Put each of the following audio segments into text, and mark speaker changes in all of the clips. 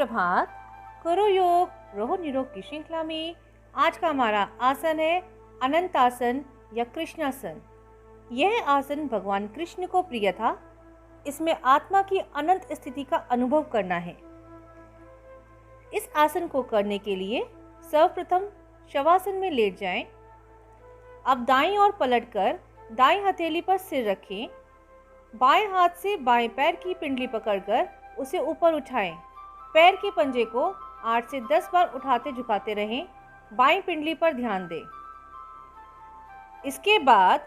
Speaker 1: सुप्रभात। करो योग रहो निरोग की श्रृंखला में आज का हमारा आसन है अनंत आसन या कृष्णासन। यह आसन भगवान कृष्ण को प्रिय था। इसमें आत्मा की अनंत स्थिति का अनुभव करना है। इस आसन को करने के लिए सर्वप्रथम शवासन में लेट जाएं। अब दाईं ओर पलटकर दाईं हथेली पर सिर रखें। बाएं हाथ से बाएं पैर की पिंडली पकड़कर उसे ऊपर उठाएं। पैर के पंजे को 8 से 10 बार उठाते झुकाते रहें। बाईं पिंडली पर ध्यान दें। इसके बाद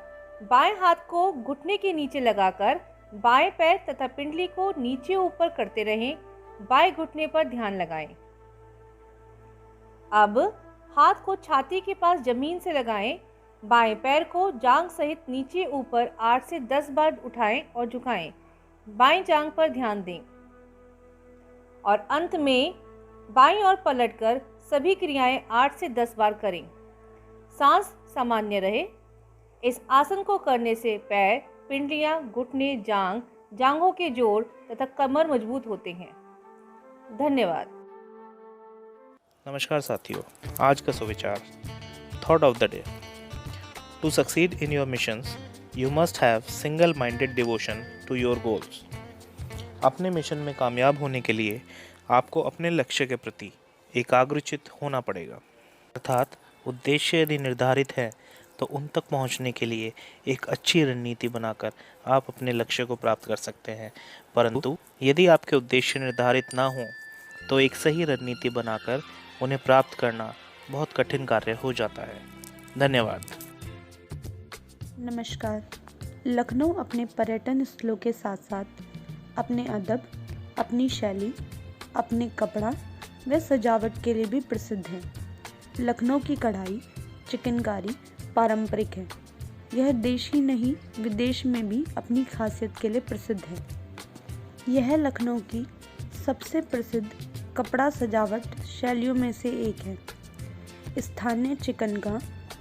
Speaker 1: बाएं हाथ को घुटने के नीचे लगाकर बाएं पैर तथा पिंडली को नीचे ऊपर करते रहें। बाएं घुटने पर ध्यान लगाएं। अब हाथ को छाती के पास जमीन से लगाएं। बाएं पैर को जांघ सहित नीचे ऊपर 8 से 10 बार उठाएं और झुकाएं। बाएं जांघ पर ध्यान दें और अंत में बाईं ओर पलटकर सभी क्रियाएं 8 से 10 बार करें। सांस सामान्य रहे। इस आसन को करने से पैर, पिंडलियां, घुटने, जांघों के जोड़ तथा कमर मजबूत होते हैं। धन्यवाद।
Speaker 2: नमस्कार साथियों, आज का सुविचार thought of the day. To succeed in your missions you must have single minded devotion to your goals. अपने मिशन में कामयाब होने के लिए आपको अपने लक्ष्य के प्रति एकाग्रचित होना पड़ेगा। अर्थात उद्देश्य यदि निर्धारित है तो उन तक पहुंचने के लिए एक अच्छी रणनीति बनाकर आप अपने लक्ष्य को प्राप्त कर सकते हैं। परंतु यदि आपके उद्देश्य निर्धारित ना हो तो एक सही रणनीति बनाकर उन्हें प्राप्त करना बहुत कठिन कार्य हो जाता है। धन्यवाद।
Speaker 3: नमस्कार। लखनऊ अपने पर्यटन स्थलों के साथ साथ अपने अदब, अपनी शैली, अपने कपड़ा व सजावट के लिए भी प्रसिद्ध है। लखनऊ की कढ़ाई, चिकनकारी पारंपरिक है। यह देश ही नहीं विदेश में भी अपनी खासियत के लिए प्रसिद्ध है। यह लखनऊ की सबसे प्रसिद्ध कपड़ा सजावट शैलियों में से एक है। स्थानीय चिकन का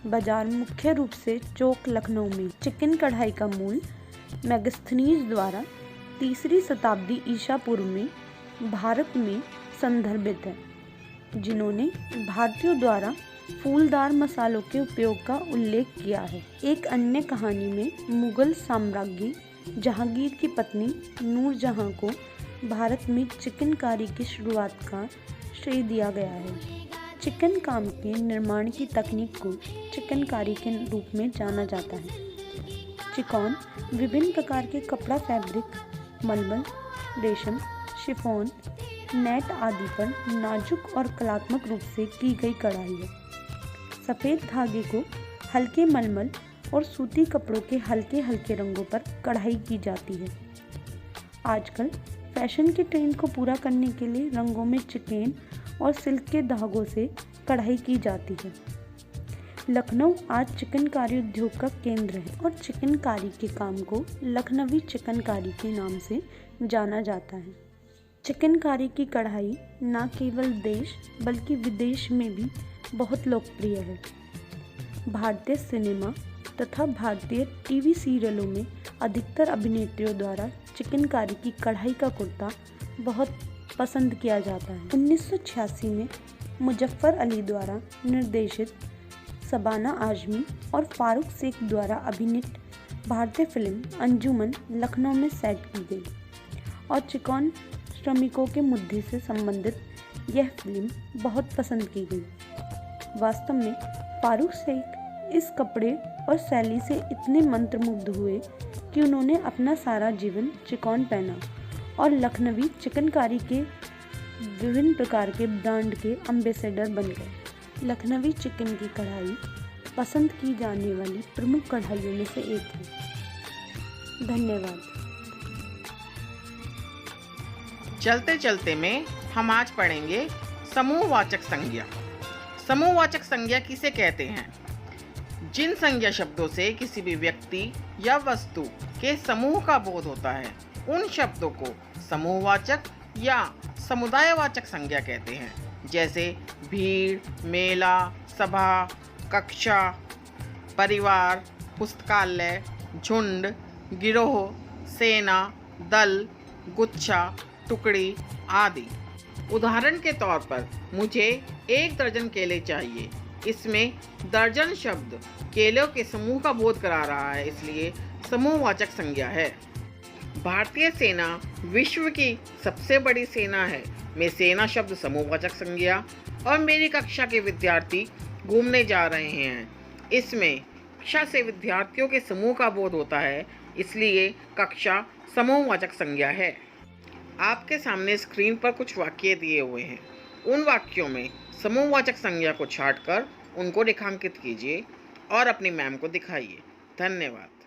Speaker 3: बाजार मुख्य रूप से चौक लखनऊ में चिकन कढ़ाई का मूल मेगास्थनीज द्वारा 3री शताब्दी ईसा पूर्व में भारत में संदर्भित है, जिन्होंने भारतीयों द्वारा फूलदार मसालों के उपयोग का उल्लेख किया है। एक अन्य कहानी में मुगल साम्राज्ञी जहांगीर की पत्नी नूरजहां को भारत में चिकनकारी की शुरुआत का श्रेय दिया गया है। चिकन काम के निर्माण की तकनीक को चिकनकारी के रूप में जाना जाता है। चिकन विभिन्न प्रकार के कपड़ा, फैब्रिक, मलमल, रेशम, शिफॉन, नेट आदि पर नाजुक और कलात्मक रूप से की गई कढ़ाई है। सफ़ेद धागे को हल्के मलमल और सूती कपड़ों के हल्के हल्के रंगों पर कढ़ाई की जाती है। आजकल फैशन के ट्रेंड को पूरा करने के लिए रंगों में चिकेन और सिल्क के धागों से कढ़ाई की जाती है। लखनऊ आज चिकनकारी उद्योग का केंद्र है और चिकनकारी के काम को लखनवी चिकनकारी के नाम से जाना जाता है। चिकनकारी की कढ़ाई न केवल देश बल्कि विदेश में भी बहुत लोकप्रिय है। भारतीय सिनेमा तथा भारतीय टीवी सीरियलों में अधिकतर अभिनेत्रियों द्वारा चिकनकारी की कढ़ाई का कुर्ता बहुत पसंद किया जाता है। 1986 में मुजफ्फर अली द्वारा निर्देशित शबाना आजमी और फारूक शेख द्वारा अभिनीत भारतीय फिल्म अंजुमन लखनऊ में सेट की गई और चिकन श्रमिकों के मुद्दे से संबंधित यह फिल्म बहुत पसंद की गई। वास्तव में फारूक शेख इस कपड़े और शैली से इतने मंत्रमुग्ध हुए कि उन्होंने अपना सारा जीवन चिकन पहना और लखनवी चिकनकारी के विभिन्न प्रकार के ब्रांड के एम्बेसडर बन गए। लखनवी चिकन की कढ़ाई पसंद की जाने वाली प्रमुख कढ़ाइयों में से एक है। धन्यवाद।
Speaker 4: चलते चलते में हम आज पढ़ेंगे समूहवाचक संज्ञा। समूहवाचक संज्ञा किसे कहते हैं? जिन संज्ञा शब्दों से किसी भी व्यक्ति या वस्तु के समूह का बोध होता है उन शब्दों को समूहवाचक या समुदायवाचक संज्ञा कहते हैं। जैसे भीड़, मेला, सभा, कक्षा, परिवार, पुस्तकालय, झुंड, गिरोह, सेना, दल, गुच्छा, टुकड़ी आदि। उदाहरण के तौर पर मुझे 1 दर्जन केले चाहिए। इसमें दर्जन शब्द केलों के समूह का बोध करा रहा है, इसलिए समूहवाचक संज्ञा है। भारतीय सेना विश्व की सबसे बड़ी सेना है में सेना शब्द समूहवाचक संज्ञा। और मेरी कक्षा के विद्यार्थी घूमने जा रहे हैं, इसमें कक्षा से विद्यार्थियों के समूह का बोध होता है, इसलिए कक्षा समूहवाचक संज्ञा है। आपके सामने स्क्रीन पर कुछ वाक्य दिए हुए हैं। उन वाक्यों में समूहवाचक संज्ञा को छांटकर उनको रेखांकित कीजिए और अपनी मैम को दिखाइए। धन्यवाद।